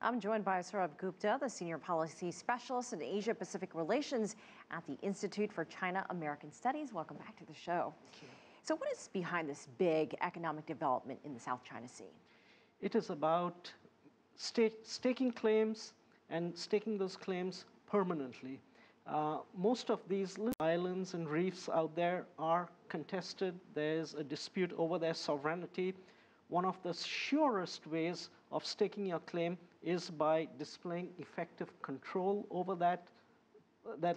I'm joined by Sourabh Gupta, the Senior Policy Specialist in Asia-Pacific Relations at the Institute for China-American Studies. Welcome back to the show. Thank you. So what is behind this big economic development in the South China Sea? It is about staking claims and staking those claims permanently. Most of these little islands and reefs out there are contested. There's a dispute over their sovereignty. One of the surest ways of staking your claim is by displaying effective control over that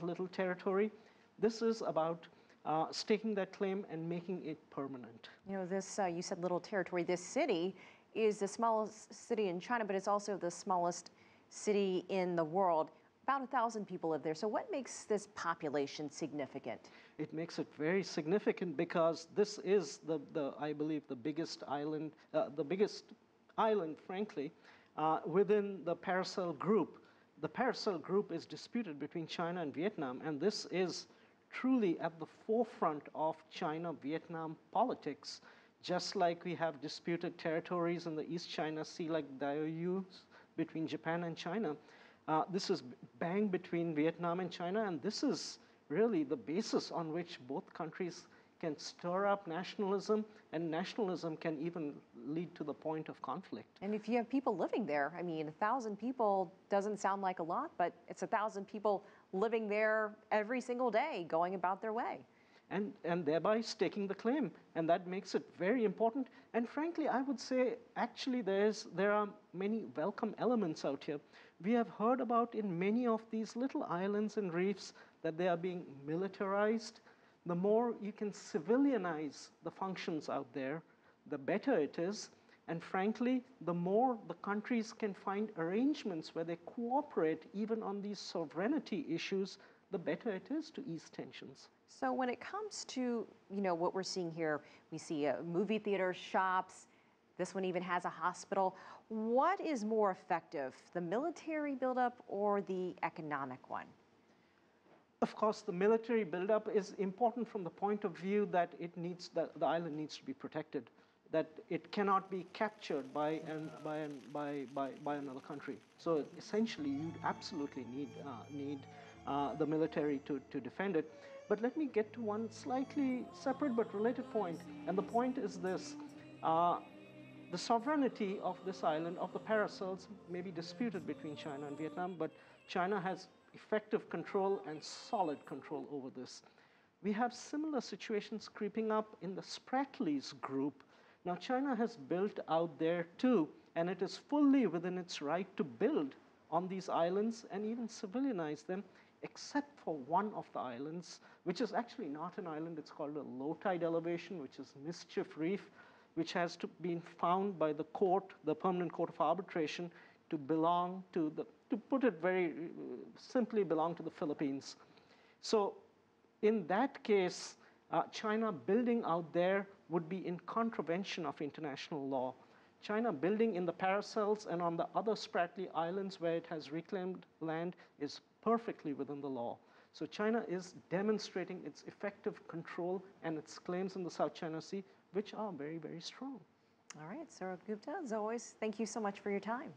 little territory. This is about staking that claim and making it permanent. You know, this, you said little territory. This city is the smallest city in China, but it's also the smallest city in the world. About 1,000 people live there. So what makes this population significant? It makes it very significant because this is I believe, the biggest island, frankly, within the Paracel group. The Paracel group is disputed between China and Vietnam, and this is truly at the forefront of China-Vietnam politics. Just like we have disputed territories in the East China Sea, like Diaoyus between Japan and China. This is bang between Vietnam and China, and this is really the basis on which both countries can stir up nationalism, and nationalism can even lead to the point of conflict. And if you have people living there, I mean, 1,000 people doesn't sound like a lot, but it's 1,000 people living there every single day, going about their way. And thereby staking the claim, and that makes it very important. And frankly, I would say, actually, there are many welcome elements out here. We have heard about in many of these little islands and reefs that they are being militarized. The more you can civilianize the functions out there, the better it is. And frankly, the more the countries can find arrangements where they cooperate even on these sovereignty issues, the better it is to ease tensions. So when it comes to, you know, what we're seeing here, we see movie theaters, shops, this one even has a hospital. What is more effective, the military buildup or the economic one? Of course, the military buildup is important from the point of view that the island needs to be protected, that it cannot be captured by another country. So essentially, you absolutely need the military to defend it. But let me get to one slightly separate but related point, and the point is this. The sovereignty of this island, of the Paracels, may be disputed between China and Vietnam, but China has effective control and solid control over this. We have similar situations creeping up in the Spratlys group. Now, China has built out there too, and it is fully within its right to build on these islands and even civilianize them, except for one of the islands, which is actually not an island. It's called a low tide elevation, which is Mischief Reef, which has been found by the court, the Permanent Court of Arbitration, to belong to put it very simply, belong to the Philippines. So in that case, China building out there would be in contravention of international law. China building in the Paracels and on the other Spratly Islands where it has reclaimed land is perfectly within the law. So China is demonstrating its effective control and its claims in the South China Sea, which are very, very strong. All right, Sourabh Gupta, as always, thank you so much for your time.